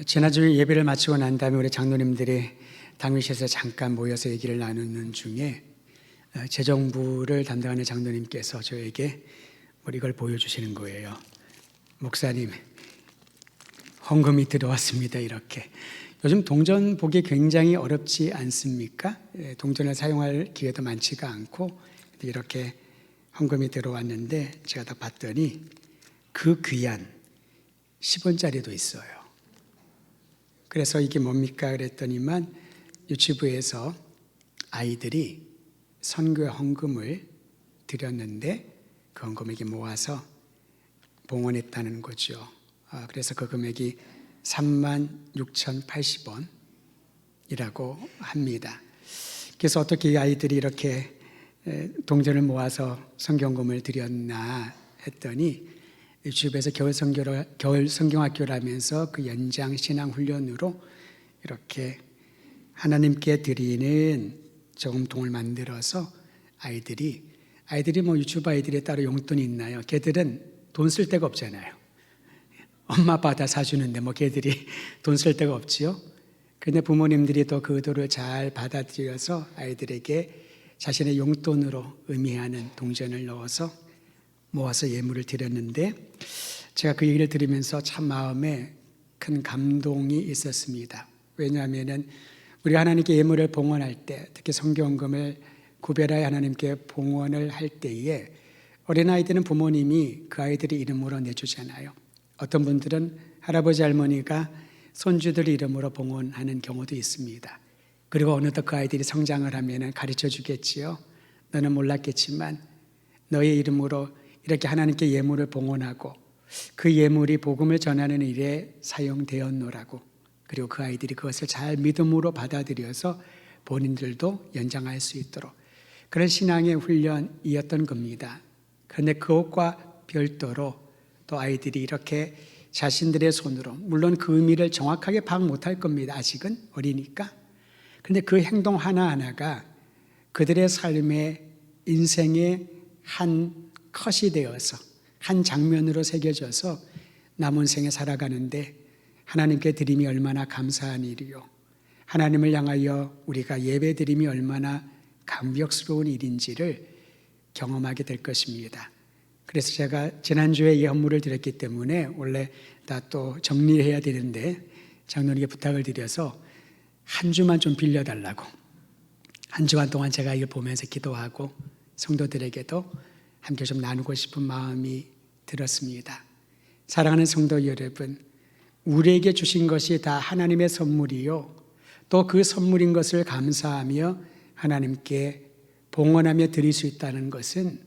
지난주 예배를 마치고 난 다음에 우리 장로님들이 당회실에서 잠깐 모여서 얘기를 나누는 중에 재정부를 담당하는 장로님께서 저에게 이걸 보여주시는 거예요. 목사님, 헌금이 들어왔습니다. 이렇게. 요즘 동전 보기 굉장히 어렵지 않습니까? 동전을 사용할 기회도 많지가 않고 이렇게 헌금이 들어왔는데 제가 딱 봤더니 그 귀한 10원짜리도 있어요. 그래서 이게 뭡니까? 그랬더니만 유치부에서 아이들이 선교 헌금을 드렸는데 그 헌금액이 모아서 봉헌했다는 거죠. 그래서 그 금액이 36,080원이라고 합니다. 그래서 어떻게 이 아이들이 이렇게 동전을 모아서 선교헌금을 드렸나 했더니 유치부에서 겨울 성경학교라면서 그 연장 신앙 훈련으로 이렇게 하나님께 드리는 저금통을 만들어서 아이들이 유치부 아이들이 따로 용돈이 있나요? 걔들은 돈 쓸 데가 없잖아요. 엄마 아빠 다 사주는데 걔들이 돈 쓸 데가 없지요. 그런데 부모님들이 또 그 의도를 잘 받아들여서 아이들에게 자신의 용돈으로 의미하는 동전을 넣어서 모아서 예물을 드렸는데 제가 그 얘기를 들으면서 참 마음에 큰 감동이 있었습니다. 왜냐하면 우리 하나님께 예물을 봉헌할 때, 특히 선교헌금을 구별하여 하나님께 봉헌을 할 때에 어린아이들은 부모님이 그 아이들의 이름으로 내주잖아요. 어떤 분들은 할아버지 할머니가 손주들 이름으로 봉헌하는 경우도 있습니다. 그리고 어느덧 그 아이들이 성장을 하면 가르쳐 주겠지요. 너는 몰랐겠지만 너의 이름으로 이렇게 하나님께 예물을 봉헌하고 그 예물이 복음을 전하는 일에 사용되었노라고. 그리고 그 아이들이 그것을 잘 믿음으로 받아들여서 본인들도 연장할 수 있도록 그런 신앙의 훈련이었던 겁니다. 그런데 그것과 별도로 또 아이들이 이렇게 자신들의 손으로, 물론 그 의미를 정확하게 파악 못할 겁니다. 아직은 어리니까. 그런데 그 행동 하나하나가 그들의 삶의 인생의 한 컷이 되어서 한 장면으로 새겨져서 남은 생에 살아가는데 하나님께 드림이 얼마나 감사한 일이요, 하나님을 향하여 우리가 예배 드림이 얼마나 감격스러운 일인지를 경험하게 될 것입니다. 그래서 제가 지난주에 이 헌물을 드렸기 때문에 원래 다 또 정리해야 되는데 장로님께 부탁을 드려서 한 주만 좀 빌려달라고, 한 주간 동안 제가 이걸 보면서 기도하고 성도들에게도 함께 좀 나누고 싶은 마음이 들었습니다. 사랑하는 성도 여러분, 우리에게 주신 것이 다 하나님의 선물이요, 또 그 선물인 것을 감사하며 하나님께 봉헌하며 드릴 수 있다는 것은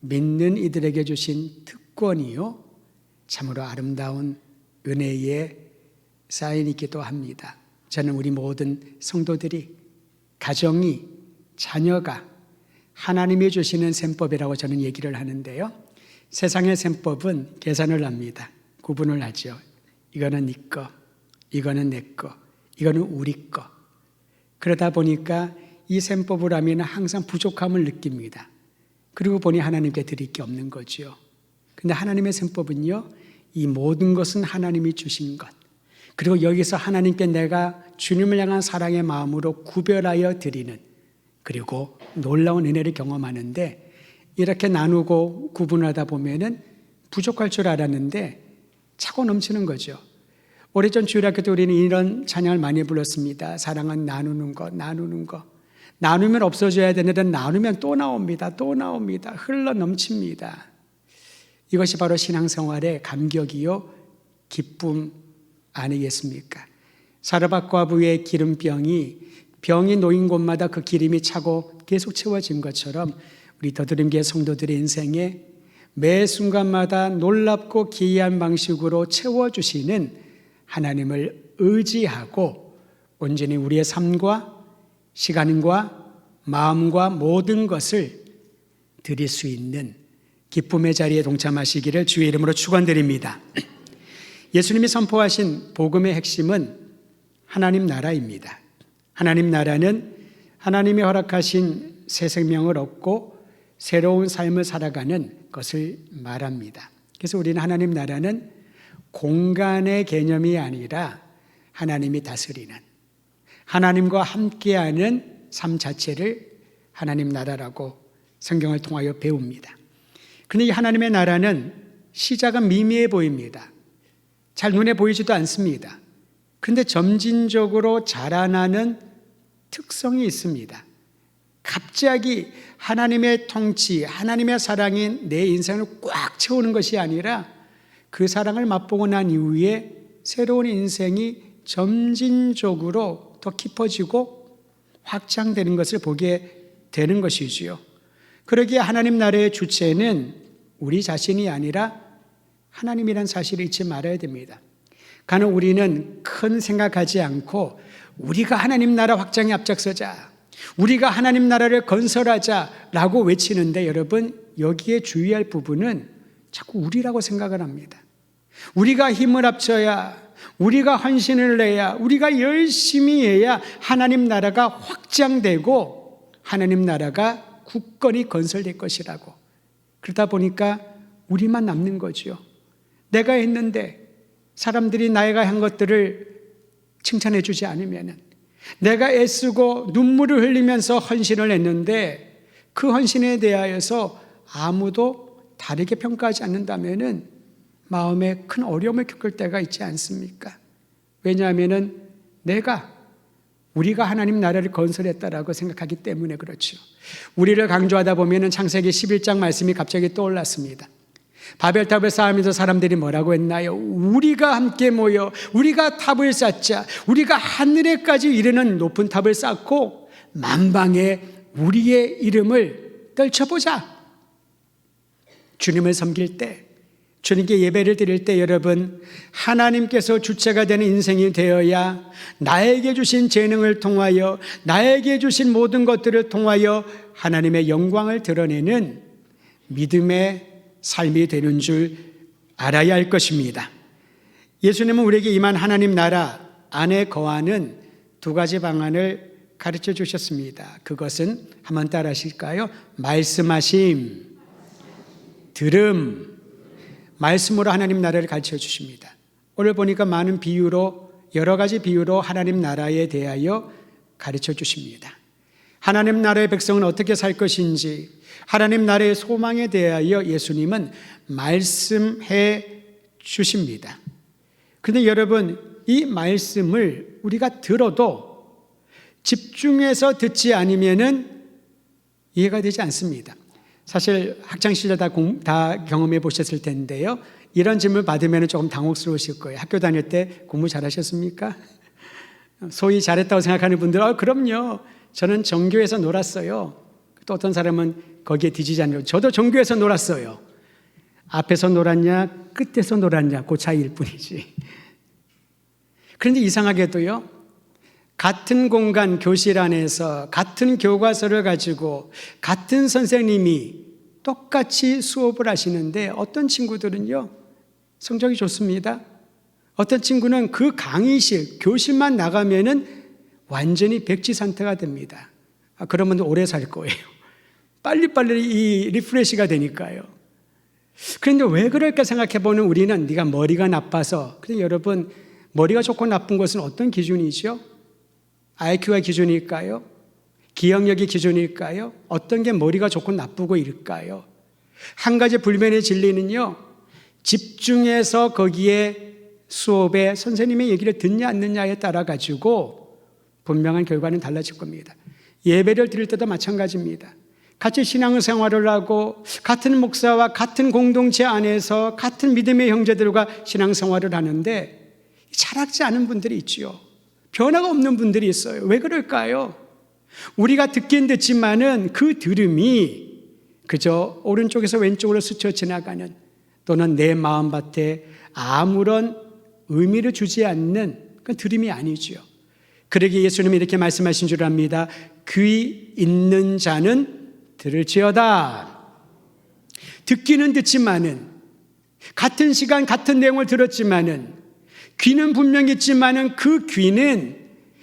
믿는 이들에게 주신 특권이요, 참으로 아름다운 은혜의 사인이기도 합니다. 저는 우리 모든 성도들이, 가정이, 자녀가 하나님이 주시는 셈법이라고 저는 얘기를 하는데요, 세상의 셈법은 계산을 합니다. 구분을 하죠. 이거는 네 거, 이거는 내 거, 이거는 우리 거. 그러다 보니까 이 셈법을 하면 항상 부족함을 느낍니다. 그리고 보니 하나님께 드릴 게 없는 거죠. 근데 하나님의 셈법은요, 이 모든 것은 하나님이 주신 것, 그리고 여기서 하나님께 내가 주님을 향한 사랑의 마음으로 구별하여 드리는, 그리고 놀라운 은혜를 경험하는데, 이렇게 나누고 구분하다 보면은 부족할 줄 알았는데 차고 넘치는 거죠. 오래전 주일학교 때 우리는 이런 찬양을 많이 불렀습니다. 사랑은 나누는 것, 나누는 것. 나누면 없어져야 되는데 나누면 또 나옵니다. 또 나옵니다. 흘러 넘칩니다. 이것이 바로 신앙생활의 감격이요, 기쁨 아니겠습니까? 사르밧 과부의 기름병이 병이 놓인 곳마다 그 기름이 차고 계속 채워진 것처럼 우리 더드림교회 성도들의 인생에 매 순간마다 놀랍고 기이한 방식으로 채워주시는 하나님을 의지하고 온전히 우리의 삶과 시간과 마음과 모든 것을 드릴 수 있는 기쁨의 자리에 동참하시기를 주의 이름으로 축원드립니다. 예수님이 선포하신 복음의 핵심은 하나님 나라입니다. 하나님 나라는 하나님이 허락하신 새 생명을 얻고 새로운 삶을 살아가는 것을 말합니다. 그래서 우리는 하나님 나라는 공간의 개념이 아니라 하나님이 다스리는, 하나님과 함께하는 삶 자체를 하나님 나라라고 성경을 통하여 배웁니다. 그런데 이 하나님의 나라는 시작은 미미해 보입니다. 잘 눈에 보이지도 않습니다. 그런데 점진적으로 자라나는 특성이 있습니다. 갑자기 하나님의 통치, 하나님의 사랑이 내 인생을 꽉 채우는 것이 아니라 그 사랑을 맛보고 난 이후에 새로운 인생이 점진적으로 더 깊어지고 확장되는 것을 보게 되는 것이지요. 그러기에 하나님 나라의 주체는 우리 자신이 아니라 하나님이라는 사실을 잊지 말아야 됩니다. 간혹 우리는 큰 생각하지 않고 우리가 하나님 나라 확장에 앞장서자, 우리가 하나님 나라를 건설하자라고 외치는데 여러분, 여기에 주의할 부분은 자꾸 우리라고 생각을 합니다. 우리가 힘을 합쳐야, 우리가 헌신을 내야, 우리가 열심히 해야 하나님 나라가 확장되고 하나님 나라가 굳건히 건설될 것이라고. 그러다 보니까 우리만 남는 거죠. 내가 했는데 사람들이 나이가 한 것들을 칭찬해 주지 않으면, 내가 애쓰고 눈물을 흘리면서 헌신을 했는데 그 헌신에 대하여서 아무도 다르게 평가하지 않는다면 마음에 큰 어려움을 겪을 때가 있지 않습니까? 왜냐하면 우리가 하나님 나라를 건설했다라고 생각하기 때문에 그렇죠. 우리를 강조하다 보면 창세기 11장 말씀이 갑자기 떠올랐습니다. 바벨탑을 쌓으면서 사람들이 뭐라고 했나요? 우리가 함께 모여 우리가 탑을 쌓자, 우리가 하늘에까지 이르는 높은 탑을 쌓고 만방에 우리의 이름을 떨쳐보자. 주님을 섬길 때, 주님께 예배를 드릴 때 여러분, 하나님께서 주체가 되는 인생이 되어야 나에게 주신 재능을 통하여, 나에게 주신 모든 것들을 통하여 하나님의 영광을 드러내는 믿음의 삶이 되는 줄 알아야 할 것입니다. 예수님은 우리에게 임한 하나님 나라 안에 거하는 두 가지 방안을 가르쳐 주셨습니다. 그것은 한번 따라 하실까요? 말씀하심, 들음. 말씀으로 하나님 나라를 가르쳐 주십니다. 오늘 보니까 많은 비유로, 여러 가지 비유로 하나님 나라에 대하여 가르쳐 주십니다. 하나님 나라의 백성은 어떻게 살 것인지, 하나님 나라의 소망에 대하여 예수님은 말씀해 주십니다. 그런데 여러분, 이 말씀을 우리가 들어도 집중해서 듣지 않으면 이해가 되지 않습니다. 사실 학창시절 다 경험해 보셨을 텐데요, 이런 질문 받으면 조금 당혹스러우실 거예요. 학교 다닐 때 공부 잘하셨습니까? 소위 잘했다고 생각하는 분들은 그럼요, 저는 정교에서 놀았어요. 또 어떤 사람은 거기에 뒤지지 않으려고, 저도 정교에서 놀았어요. 앞에서 놀았냐 끝에서 놀았냐 그 차이일 뿐이지. 그런데 이상하게도요, 같은 공간 교실 안에서 같은 교과서를 가지고 같은 선생님이 똑같이 수업을 하시는데 어떤 친구들은요 성적이 좋습니다. 어떤 친구는 그 강의실, 교실만 나가면은 완전히 백지상태가 됩니다. 그러면 오래 살 거예요. 빨리빨리 이 리프레시가 되니까요. 그런데 왜 그럴까 생각해보면 우리는 네가 머리가 나빠서. 근데 여러분, 머리가 좋고 나쁜 것은 어떤 기준이죠? IQ가 기준일까요? 기억력이 기준일까요? 어떤 게 머리가 좋고 나쁘고 일까요? 한 가지 불변의 진리는요, 집중해서 거기에 수업에 선생님의 얘기를 듣냐 않느냐에 따라 가지고 분명한 결과는 달라질 겁니다. 예배를 드릴 때도 마찬가지입니다. 같이 신앙생활을 하고 같은 목사와 같은 공동체 안에서 같은 믿음의 형제들과 신앙생활을 하는데 자라지 않은 분들이 있지요. 변화가 없는 분들이 있어요. 왜 그럴까요? 우리가 듣긴 듣지만은 그 들음이 그저 오른쪽에서 왼쪽으로 스쳐 지나가는, 또는 내 마음밭에 아무런 의미를 주지 않는 그 들음이 아니지요. 그러기에 예수님이 이렇게 말씀하신 줄 압니다. 귀 있는 자는 들을지어다. 듣기는 듣지만은, 같은 시간 같은 내용을 들었지만은, 귀는 분명히 있지만은 그 귀는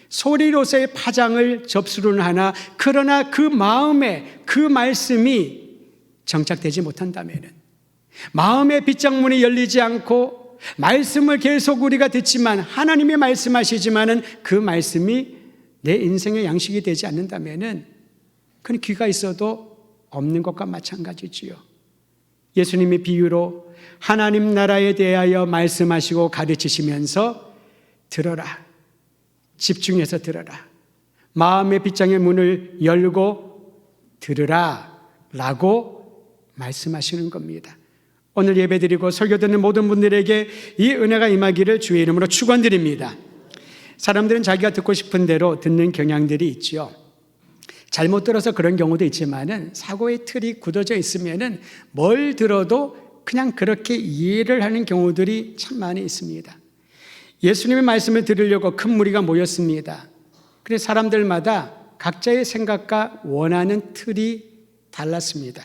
소리로서의 파장을 접수는 하나, 그러나 그 마음에 그 말씀이 정착되지 못한다면은, 마음의 빗장문이 열리지 않고 말씀을 계속 우리가 듣지만 하나님이 말씀하시지만은 그 말씀이 내 인생의 양식이 되지 않는다면은 그건 귀가 있어도 없는 것과 마찬가지지요. 예수님이 비유로 하나님 나라에 대하여 말씀하시고 가르치시면서 들어라, 집중해서 들어라, 마음의 빗장의 문을 열고 들으라 라고 말씀하시는 겁니다. 오늘 예배드리고 설교 듣는 모든 분들에게 이 은혜가 임하기를 주의 이름으로 축원드립니다. 사람들은 자기가 듣고 싶은 대로 듣는 경향들이 있죠. 잘못 들어서 그런 경우도 있지만은 사고의 틀이 굳어져 있으면은 뭘 들어도 그냥 그렇게 이해를 하는 경우들이 참 많이 있습니다. 예수님의 말씀을 들으려고 큰 무리가 모였습니다. 그래서 사람들마다 각자의 생각과 원하는 틀이 달랐습니다.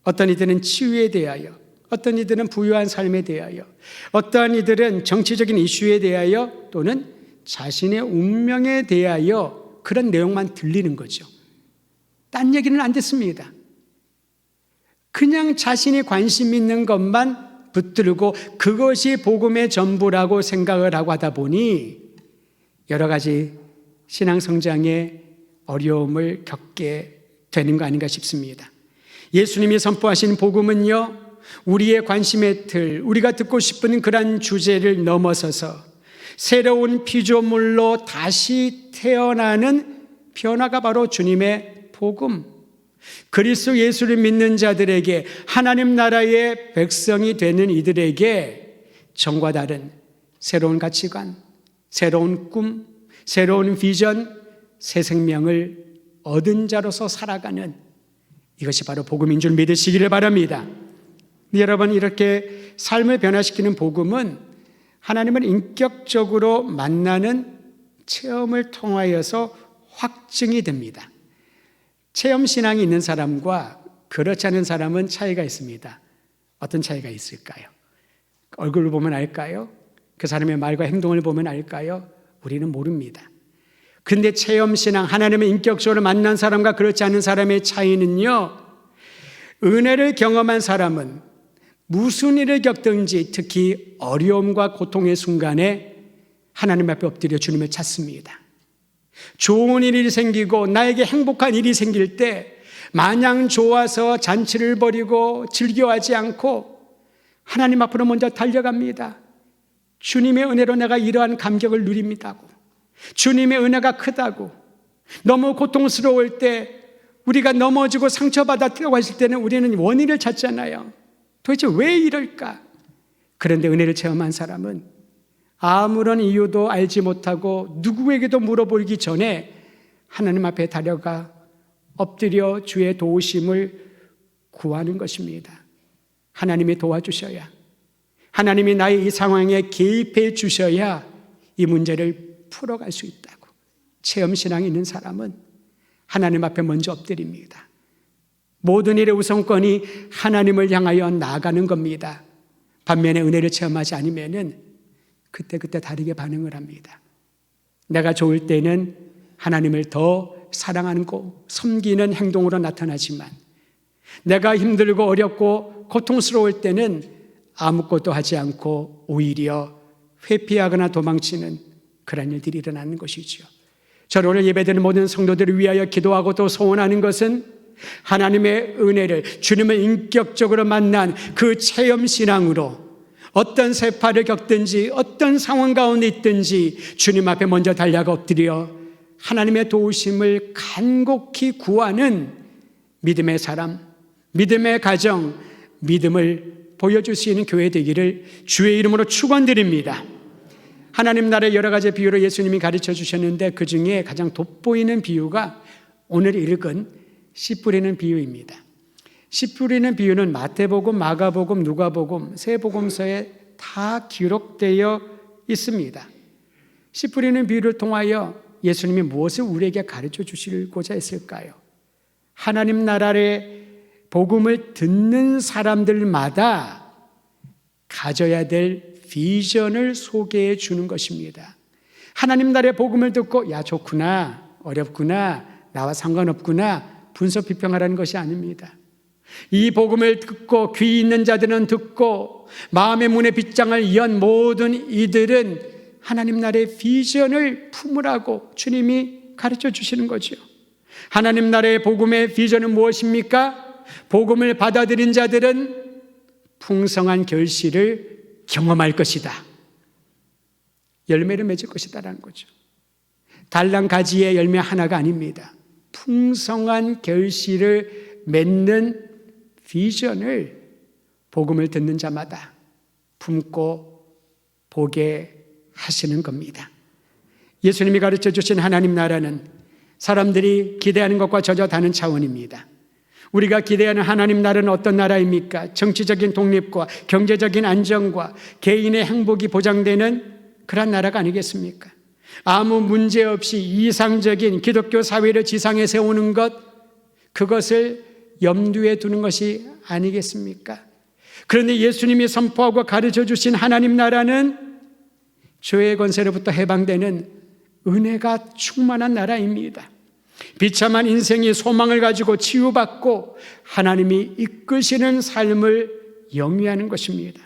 어떤 이들은 치유에 대하여, 어떤 이들은 부유한 삶에 대하여, 어떤 이들은 정치적인 이슈에 대하여 또는 자신의 운명에 대하여 그런 내용만 들리는 거죠. 딴 얘기는 안 듣습니다. 그냥 자신이 관심 있는 것만 붙들고 그것이 복음의 전부라고 생각을 하고 하다 보니 여러 가지 신앙 성장에 어려움을 겪게 되는 거 아닌가 싶습니다. 예수님이 선포하신 복음은요, 우리의 관심의 틀, 우리가 듣고 싶은 그런 주제를 넘어서서 새로운 피조물로 다시 태어나는 변화가 바로 주님의 복음, 그리스도 예수를 믿는 자들에게, 하나님 나라의 백성이 되는 이들에게 정과 다른 새로운 가치관, 새로운 꿈, 새로운 비전, 새 생명을 얻은 자로서 살아가는, 이것이 바로 복음인 줄 믿으시기를 바랍니다. 여러분, 이렇게 삶을 변화시키는 복음은 하나님을 인격적으로 만나는 체험을 통하여서 확증이 됩니다. 체험신앙이 있는 사람과 그렇지 않은 사람은 차이가 있습니다. 어떤 차이가 있을까요? 얼굴을 보면 알까요? 그 사람의 말과 행동을 보면 알까요? 우리는 모릅니다. 근데 체험신앙, 하나님을 인격적으로 만난 사람과 그렇지 않은 사람의 차이는요, 은혜를 경험한 사람은 무슨 일을 겪든지, 특히 어려움과 고통의 순간에 하나님 앞에 엎드려 주님을 찾습니다. 좋은 일이 생기고 나에게 행복한 일이 생길 때 마냥 좋아서 잔치를 벌이고 즐겨하지 않고 하나님 앞으로 먼저 달려갑니다. 주님의 은혜로 내가 이러한 감격을 누립니다고, 주님의 은혜가 크다고. 너무 고통스러울 때, 우리가 넘어지고 상처받았다고 했을 때는 우리는 원인을 찾잖아요. 도대체 왜 이럴까? 그런데 은혜를 체험한 사람은 아무런 이유도 알지 못하고 누구에게도 물어보기 전에 하나님 앞에 달려가 엎드려 주의 도우심을 구하는 것입니다. 하나님이 도와주셔야, 하나님이 나의 이 상황에 개입해 주셔야 이 문제를 풀어갈 수 있다고. 체험신앙이 있는 사람은 하나님 앞에 먼저 엎드립니다. 모든 일의 우선권이 하나님을 향하여 나아가는 겁니다. 반면에 은혜를 체험하지 않으면은 그때 다르게 반응을 합니다. 내가 좋을 때는 하나님을 더 사랑하고 섬기는 행동으로 나타나지만, 내가 힘들고 어렵고 고통스러울 때는 아무것도 하지 않고 오히려 회피하거나 도망치는 그런 일들이 일어나는 것이죠. 저는 오늘 예배드리는 모든 성도들을 위하여 기도하고 또 소원하는 것은 하나님의 은혜를, 주님을 인격적으로 만난 그 체험신앙으로 어떤 세파를 겪든지 어떤 상황 가운데 있든지 주님 앞에 먼저 달려가 엎드려 하나님의 도우심을 간곡히 구하는 믿음의 사람, 믿음의 가정, 믿음을 보여줄 수 있는 교회 되기를 주의 이름으로 축원드립니다. 하나님 나라의 여러 가지 비유로 예수님이 가르쳐 주셨는데 그 중에 가장 돋보이는 비유가 오늘 읽은 씨 뿌리는 비유입니다. 씨 뿌리는 비유는 마태복음, 마가복음, 누가복음 세 복음서에 다 기록되어 있습니다. 씨 뿌리는 비유를 통하여 예수님이 무엇을 우리에게 가르쳐 주시고자 했을까요? 하나님 나라의 복음을 듣는 사람들마다 가져야 될 비전을 소개해 주는 것입니다. 하나님 나라의 복음을 듣고 야 좋구나, 어렵구나, 나와 상관없구나 분석 비평하라는 것이 아닙니다. 이 복음을 듣고 귀 있는 자들은 듣고 마음의 문의 빗장을 연 모든 이들은 하나님 나라의 비전을 품으라고 주님이 가르쳐 주시는 거죠. 하나님 나라의 복음의 비전은 무엇입니까? 복음을 받아들인 자들은 풍성한 결실을 경험할 것이다. 열매를 맺을 것이다라는 거죠. 달랑 가지의 열매 하나가 아닙니다. 풍성한 결실을 맺는 비전을 복음을 듣는 자마다 품고 보게 하시는 겁니다. 예수님이 가르쳐 주신 하나님 나라는 사람들이 기대하는 것과 전혀 다른 차원입니다. 우리가 기대하는 하나님 나라는 어떤 나라입니까? 정치적인 독립과 경제적인 안정과 개인의 행복이 보장되는 그런 나라가 아니겠습니까? 아무 문제 없이 이상적인 기독교 사회를 지상에 세우는 것, 그것을 염두에 두는 것이 아니겠습니까? 그런데 예수님이 선포하고 가르쳐 주신 하나님 나라는 죄의 권세로부터 해방되는 은혜가 충만한 나라입니다. 비참한 인생이 소망을 가지고 치유받고 하나님이 이끄시는 삶을 영위하는 것입니다.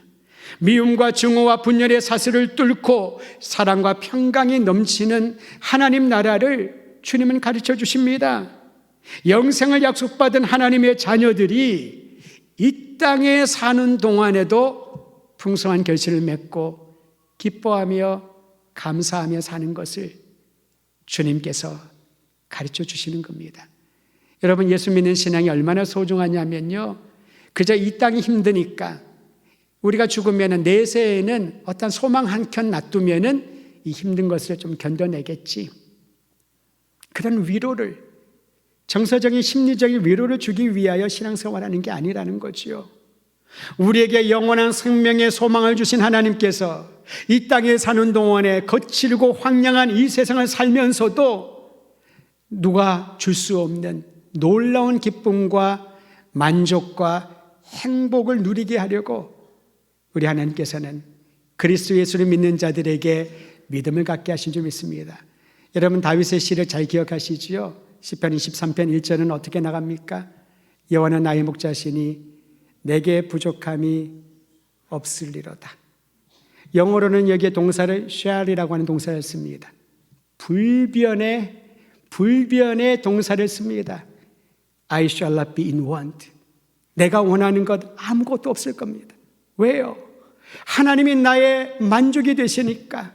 미움과 증오와 분열의 사슬을 뚫고 사랑과 평강이 넘치는 하나님 나라를 주님은 가르쳐 주십니다. 영생을 약속받은 하나님의 자녀들이 이 땅에 사는 동안에도 풍성한 결실을 맺고 기뻐하며 감사하며 사는 것을 주님께서 가르쳐 주시는 겁니다. 여러분, 예수 믿는 신앙이 얼마나 소중하냐면요, 그저 이 땅이 힘드니까 우리가 죽으면 내세에는 어떤 소망 한켠 놔두면 이 힘든 것을 좀 견뎌내겠지, 그런 위로를, 정서적인 심리적인 위로를 주기 위하여 신앙생활하는 게 아니라는 거지요. 우리에게 영원한 생명의 소망을 주신 하나님께서 이 땅에 사는 동안에 거칠고 황량한 이 세상을 살면서도 누가 줄 수 없는 놀라운 기쁨과 만족과 행복을 누리게 하려고 우리 하나님께서는 그리스도 예수를 믿는 자들에게 믿음을 갖게 하신 줄 믿습니다. 여러분, 다윗의 시를 잘 기억하시지요? 시편 23편 1절은 어떻게 나갑니까? 여호와는 나의 목자시니 내게 부족함이 없으리로다. 영어로는 여기에 동사를 share이라고 하는 동사를 씁니다. 불변의 동사를 씁니다. I shall not be in want. 내가 원하는 것 아무것도 없을 겁니다. 왜요? 하나님이 나의 만족이 되시니까,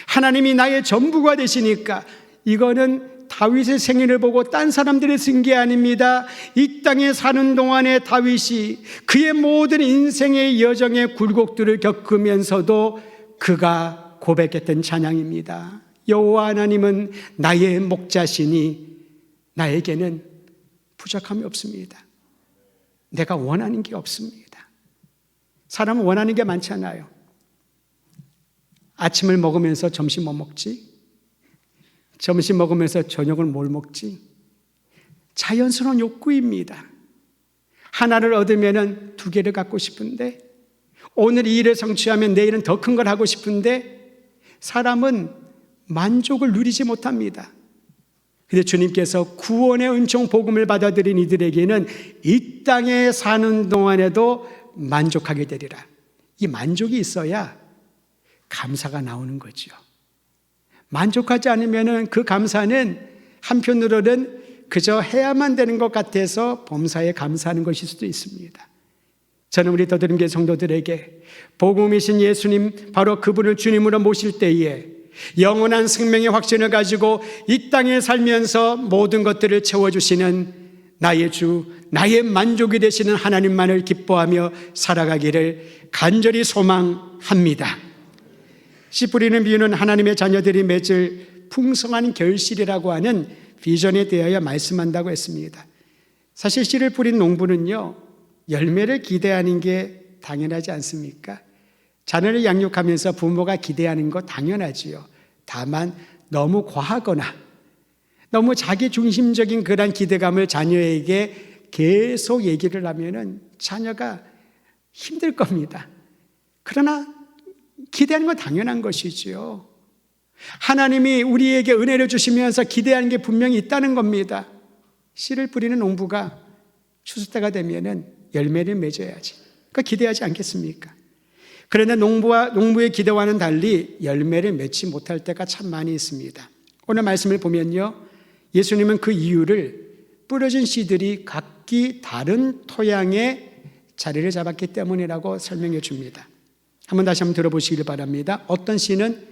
하나님이 나의 전부가 되시니까. 이거는 다윗의 생애를 보고 딴 사람들이 쓴 게 아닙니다. 이 땅에 사는 동안에 다윗이 그의 모든 인생의 여정의 굴곡들을 겪으면서도 그가 고백했던 찬양입니다. 여호와 하나님은 나의 목자시니 나에게는 부족함이 없습니다. 내가 원하는 게 없습니다. 사람은 원하는 게 많잖아요. 아침을 먹으면서 점심 뭐 먹지? 점심 먹으면서 저녁을 뭘 먹지? 자연스러운 욕구입니다. 하나를 얻으면 두 개를 갖고 싶은데, 오늘 이 일을 성취하면 내일은 더 큰 걸 하고 싶은데, 사람은 만족을 누리지 못합니다. 그런데 주님께서 구원의 은총 복음을 받아들인 이들에게는 이 땅에 사는 동안에도 만족하게 되리라. 이 만족이 있어야 감사가 나오는 거죠. 만족하지 않으면 그 감사는 한편으로는 그저 해야만 되는 것 같아서 범사에 감사하는 것일 수도 있습니다. 저는 우리 더드림교회 성도들에게 복음이신 예수님, 바로 그분을 주님으로 모실 때에 영원한 생명의 확신을 가지고 이 땅에 살면서 모든 것들을 채워주시는 나의 주, 나의 만족이 되시는 하나님만을 기뻐하며 살아가기를 간절히 소망합니다. 씨 뿌리는 비유는 하나님의 자녀들이 맺을 풍성한 결실이라고 하는 비전에 대하여 말씀한다고 했습니다. 사실 씨를 뿌린 농부는요, 열매를 기대하는 게 당연하지 않습니까? 자녀를 양육하면서 부모가 기대하는 거 당연하지요. 다만 너무 과하거나 너무 자기중심적인 그런 기대감을 자녀에게 계속 얘기를 하면은 자녀가 힘들 겁니다. 그러나 기대하는 건 당연한 것이지요. 하나님이 우리에게 은혜를 주시면서 기대하는 게 분명히 있다는 겁니다. 씨를 뿌리는 농부가 추수 때가 되면은 열매를 맺어야지. 그러니까 기대하지 않겠습니까? 그런데 농부의 기대와는 달리 열매를 맺지 못할 때가 참 많이 있습니다. 오늘 말씀을 보면요, 예수님은 그 이유를 뿌려진 씨들이 각기 다른 토양에 자리를 잡았기 때문이라고 설명해 줍니다. 한번 다시 한번 들어보시길 바랍니다. 어떤 씨는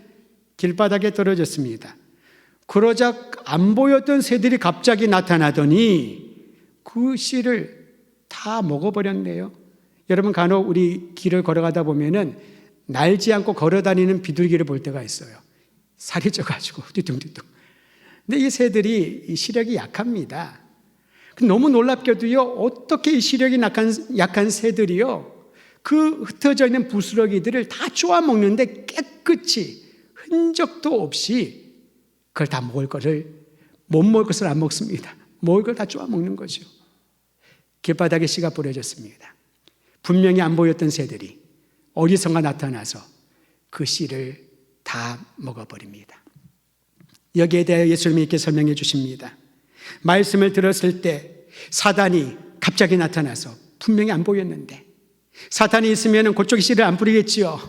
길바닥에 떨어졌습니다. 그러자 안 보였던 새들이 갑자기 나타나더니 그 씨를 다 먹어버렸네요. 여러분, 간혹 우리 길을 걸어가다 보면은 날지 않고 걸어다니는 비둘기를 볼 때가 있어요. 살이 쪄가지고 뒤뚱뒤뚱. 근데 이 새들이 이 시력이 약합니다. 너무 놀랍게도요, 어떻게 이 시력이 약한 새들이요, 그 흩어져 있는 부스러기들을 다 쪼아 먹는데 깨끗이 흔적도 없이 그걸 다 못 먹을 것을 안 먹습니다. 먹을 걸 다 쪼아 먹는 거죠. 길바닥에 씨가 뿌려졌습니다. 분명히 안 보였던 새들이 어디선가 나타나서 그 씨를 다 먹어버립니다. 여기에 대해 예수님이 이렇게 설명해 주십니다. 말씀을 들었을 때 사단이 갑자기 나타나서 분명히 안 보였는데, 사탄이 있으면 그쪽에 씨를 안 뿌리겠지요.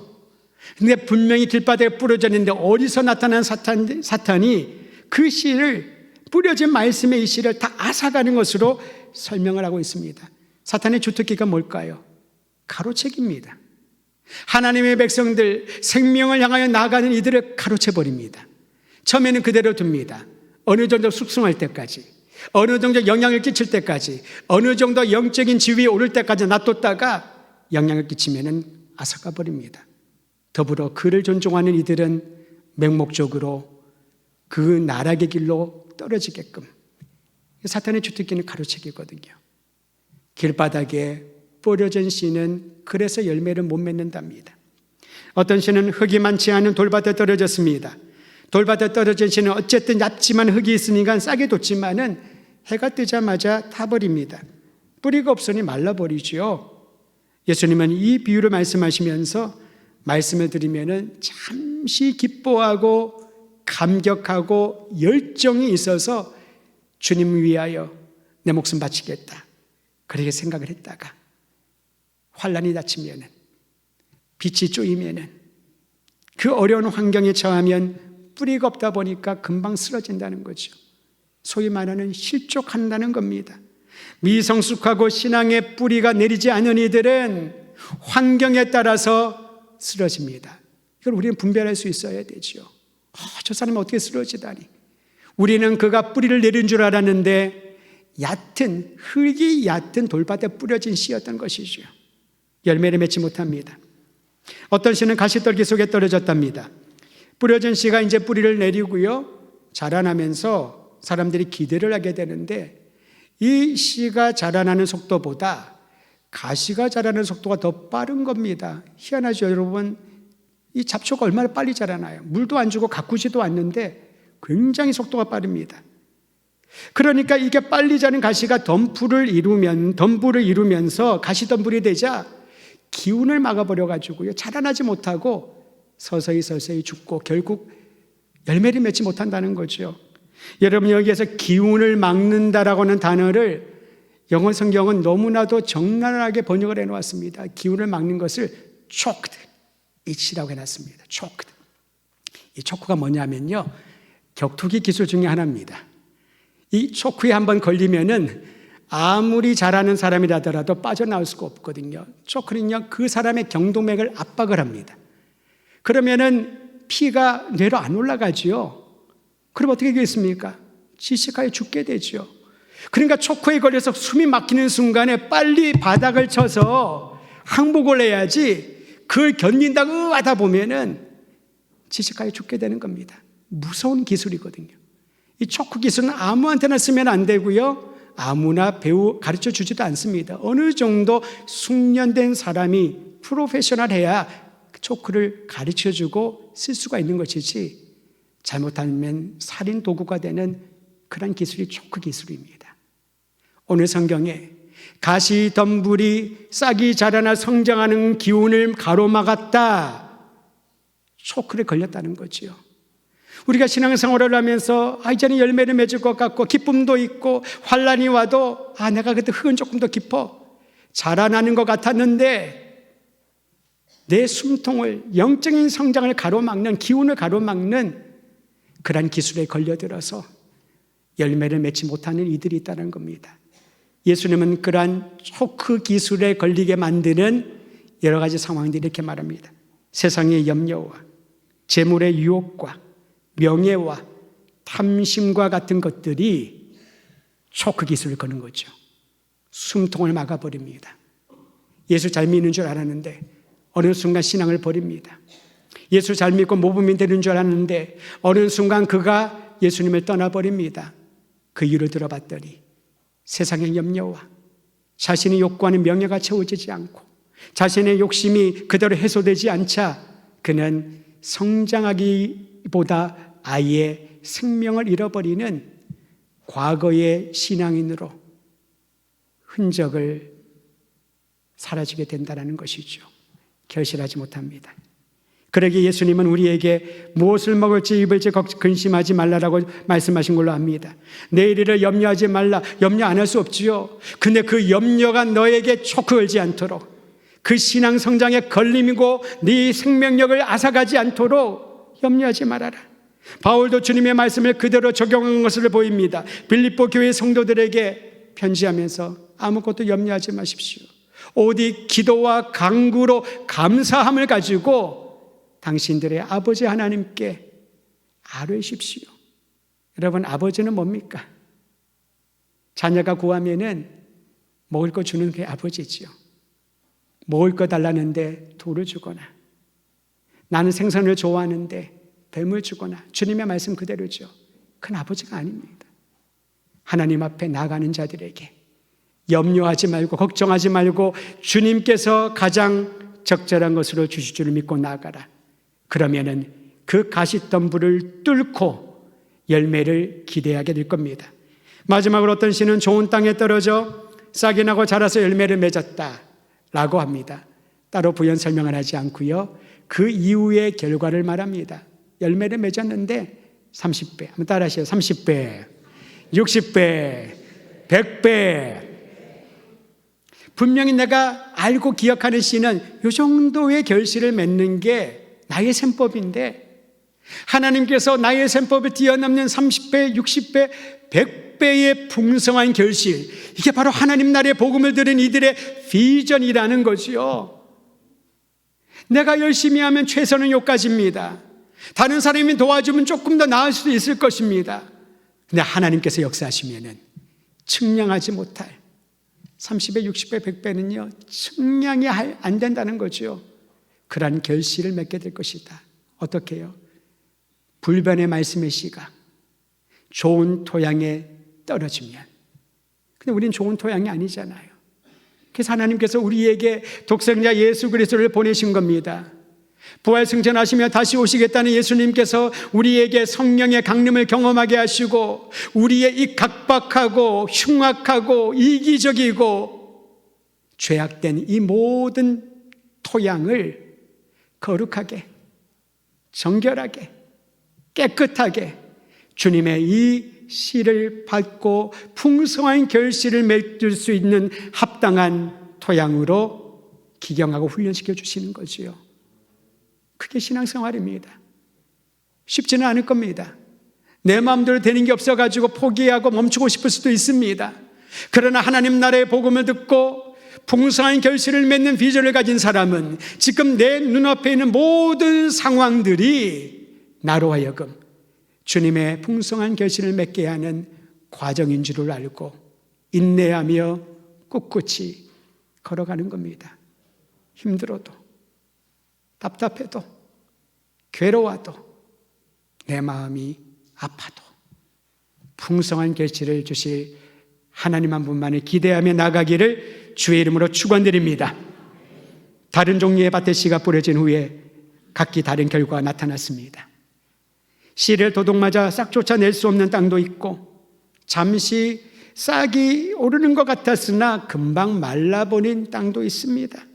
근데 분명히 길바닥에 뿌려졌는데 어디서 나타난 사탄이 그 씨를, 뿌려진 말씀의 이 씨를 다 앗아가는 것으로 설명을 하고 있습니다. 사탄의 주특기가 뭘까요? 가로채기입니다. 하나님의 백성들, 생명을 향하여 나아가는 이들을 가로채버립니다. 처음에는 그대로 둡니다. 어느 정도 숙성할 때까지, 어느 정도 영향을 끼칠 때까지, 어느 정도 영적인 지위에 오를 때까지 놔뒀다가 영향을 끼치면은 앗아가 버립니다. 더불어 그를 존중하는 이들은 맹목적으로 그 나락의 길로 떨어지게끔. 사탄의 주특기는 가로채기거든요. 길바닥에 뿌려진 씨는 그래서 열매를 못 맺는답니다. 어떤 씨는 흙이 많지 않은 돌밭에 떨어졌습니다. 돌밭에 떨어진 씨는 어쨌든 얇지만 흙이 있으니까 싸게 뒀지만은 해가 뜨자마자 타버립니다. 뿌리가 없으니 말라버리죠. 예수님은 이 비유를 말씀하시면서 말씀을 드리면은 잠시 기뻐하고 감격하고 열정이 있어서 주님을 위하여 내 목숨 바치겠다, 그렇게 생각을 했다가 환란이 닥치면은, 빛이 쪼이면은, 그 어려운 환경에 처하면 뿌리가 없다 보니까 금방 쓰러진다는 거죠. 소위 말하는 실족한다는 겁니다. 미성숙하고 신앙의 뿌리가 내리지 않은 이들은 환경에 따라서 쓰러집니다. 이걸 우리는 분별할 수 있어야 되죠. 저 사람이 어떻게 쓰러지다니. 우리는 그가 뿌리를 내린 줄 알았는데 흙이 얕은 돌밭에 뿌려진 씨였던 것이죠. 열매를 맺지 못합니다. 어떤 씨는 가시떨기 속에 떨어졌답니다. 뿌려진 씨가 이제 뿌리를 내리고요, 자라나면서 사람들이 기대를 하게 되는데, 이 씨가 자라나는 속도보다 가시가 자라는 속도가 더 빠른 겁니다. 희한하죠, 여러분? 이 잡초가 얼마나 빨리 자라나요? 물도 안 주고 가꾸지도 않는데 굉장히 속도가 빠릅니다. 그러니까 이게 빨리 자는 가시가 덤불을 이루면서 가시덤불이 되자 기운을 막아버려가지고요, 자라나지 못하고 서서히 죽고 결국 열매를 맺지 못한다는 거죠. 여러분, 여기에서 기운을 막는다라고 하는 단어를 영어 성경은 너무나도 적나라하게 번역을 해놓았습니다. 기운을 막는 것을 choked, it이라고 해놨습니다. choked. 이 초크가 뭐냐면요, 격투기 기술 중에 하나입니다. 이 초크에 한번 걸리면은 아무리 잘하는 사람이라더라도 빠져나올 수가 없거든요. 초크는요, 그 사람의 경동맥을 압박을 합니다. 그러면은 피가 뇌로 안 올라가지요. 그럼 어떻게 되겠습니까? 질식하여 죽게 되죠. 그러니까 초크에 걸려서 숨이 막히는 순간에 빨리 바닥을 쳐서 항복을 해야지, 그걸 견딘다고 하다 보면은 질식하여 죽게 되는 겁니다. 무서운 기술이거든요. 이 초크 기술은 아무한테나 쓰면 안 되고요, 아무나 가르쳐 주지도 않습니다. 어느 정도 숙련된 사람이 프로페셔널해야 초크를 가르쳐 주고 쓸 수가 있는 것이지, 잘못하면 살인 도구가 되는 그런 기술이 초크 기술입니다. 오늘 성경에 가시덤불이 싹이 자라나 성장하는 기운을 가로막았다, 초크에 걸렸다는 거죠. 우리가 신앙생활을 하면서 이제는 열매를 맺을 것 같고 기쁨도 있고 환난이 와도 내가 그때 흙은 조금 더 깊어 자라나는 것 같았는데 내 숨통을, 영적인 성장을 가로막는, 기운을 가로막는 그런 기술에 걸려들어서 열매를 맺지 못하는 이들이 있다는 겁니다. 예수님은 그러한 초크 기술에 걸리게 만드는 여러 가지 상황들이 이렇게 말합니다. 세상의 염려와 재물의 유혹과 명예와 탐심과 같은 것들이 초크 기술을 거는 거죠. 숨통을 막아버립니다. 예수 잘 믿는 줄 알았는데 어느 순간 신앙을 버립니다. 예수 잘 믿고 모범이 되는 줄 알았는데 어느 순간 그가 예수님을 떠나버립니다. 그 이유를 들어봤더니 세상의 염려와 자신이 욕구하는 명예가 채워지지 않고 자신의 욕심이 그대로 해소되지 않자 그는 성장하기보다 아예 생명을 잃어버리는 과거의 신앙인으로 흔적을 사라지게 된다는 것이죠. 결실하지 못합니다. 그러기에 예수님은 우리에게 무엇을 먹을지 입을지 근심하지 말라라고 말씀하신 걸로 압니다. 내일을 염려하지 말라. 염려 안 할 수 없지요. 근데 그 염려가 너에게 초크 걸지 않도록, 그 신앙 성장의 걸림이고 네 생명력을 앗아가지 않도록 염려하지 말아라. 바울도 주님의 말씀을 그대로 적용한 것을 보입니다. 빌립보 교회 성도들에게 편지하면서 아무것도 염려하지 마십시오. 오직 기도와 간구로 감사함을 가지고 당신들의 아버지 하나님께 아뢰십시오. 여러분, 아버지는 뭡니까? 자녀가 구하면은 먹을 거 주는 게 아버지지요. 먹을 거 달라는데 돌을 주거나, 나는 생선을 좋아하는데 뱀을 주거나, 주님의 말씀 그대로죠. 그건 아버지가 아닙니다. 하나님 앞에 나가는 자들에게 염려하지 말고 걱정하지 말고 주님께서 가장 적절한 것으로 주실 줄 믿고 나아가라. 그러면은 그 가시덤불을 뚫고 열매를 기대하게 될 겁니다. 마지막으로 어떤 씨는 좋은 땅에 떨어져 싹이 나고 자라서 열매를 맺었다라고 합니다. 따로 부연 설명을 하지 않고요. 그 이후의 결과를 말합니다. 열매를 맺었는데 30배, 한번 따라 하시죠. 30배, 60배, 100배. 분명히 내가 알고 기억하는 씨는 이 정도의 결실을 맺는 게 나의 셈법인데, 하나님께서 나의 셈법을 뛰어넘는 30배, 60배, 100배의 풍성한 결실, 이게 바로 하나님 나라의 복음을 들은 이들의 비전이라는 거지요. 내가 열심히 하면 최선은 여기까지입니다. 다른 사람이 도와주면 조금 더 나을 수도 있을 것입니다. 근데 하나님께서 역사하시면은 측량하지 못할 30배, 60배, 100배는요 측량이 안 된다는 거죠. 그러한 결실을 맺게 될 것이다. 어떻게 해요? 불변의 말씀의 씨가 좋은 토양에 떨어지면, 근데 우린 좋은 토양이 아니잖아요. 그래서 하나님께서 우리에게 독생자 예수 그리스도를 보내신 겁니다. 부활 승천하시며 다시 오시겠다는 예수님께서 우리에게 성령의 강림을 경험하게 하시고 우리의 이 각박하고 흉악하고 이기적이고 죄악된 이 모든 토양을 거룩하게, 정결하게, 깨끗하게 주님의 이 씨를 받고 풍성한 결실을 맺을 수 있는 합당한 토양으로 기경하고 훈련시켜 주시는 거지요. 그게 신앙생활입니다. 쉽지는 않을 겁니다. 내 마음대로 되는 게 없어가지고 포기하고 멈추고 싶을 수도 있습니다. 그러나 하나님 나라의 복음을 듣고 풍성한 결실을 맺는 비전을 가진 사람은 지금 내 눈앞에 있는 모든 상황들이 나로 하여금 주님의 풍성한 결실을 맺게 하는 과정인 줄을 알고 인내하며 꿋꿋이 걸어가는 겁니다. 힘들어도, 답답해도, 괴로워도, 내 마음이 아파도 풍성한 결실을 주실 하나님 한 분만을 기대하며 나가기를 주의 이름으로 축원드립니다. 다른 종류의 밭에 씨가 뿌려진 후에 각기 다른 결과가 나타났습니다. 씨를 도둑맞아 싹 쫓아낼 수 없는 땅도 있고, 잠시 싹이 오르는 것 같았으나 금방 말라버린 땅도 있습니다.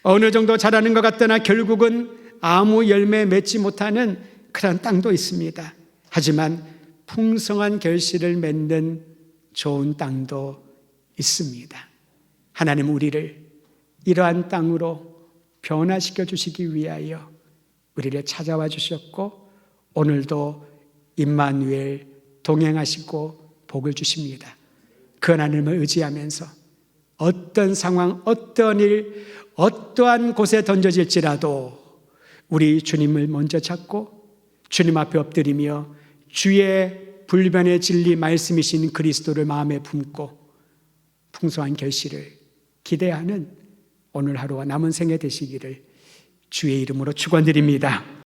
어느 정도 자라는 것 같으나 결국은 아무 열매 맺지 못하는 그런 땅도 있습니다. 하지만 풍성한 결실을 맺는 좋은 땅도 있습니다. 하나님 우리를 이러한 땅으로 변화시켜 주시기 위하여 우리를 찾아와 주셨고 오늘도 임마누엘 동행하시고 복을 주십니다. 그 하나님을 의지하면서 어떤 상황, 어떤 일, 어떠한 곳에 던져질지라도 우리 주님을 먼저 찾고 주님 앞에 엎드리며 주의 불변의 진리 말씀이신 그리스도를 마음에 품고 풍성한 결실을 기대하는 오늘 하루와 남은 생애 되시기를 주의 이름으로 축원드립니다.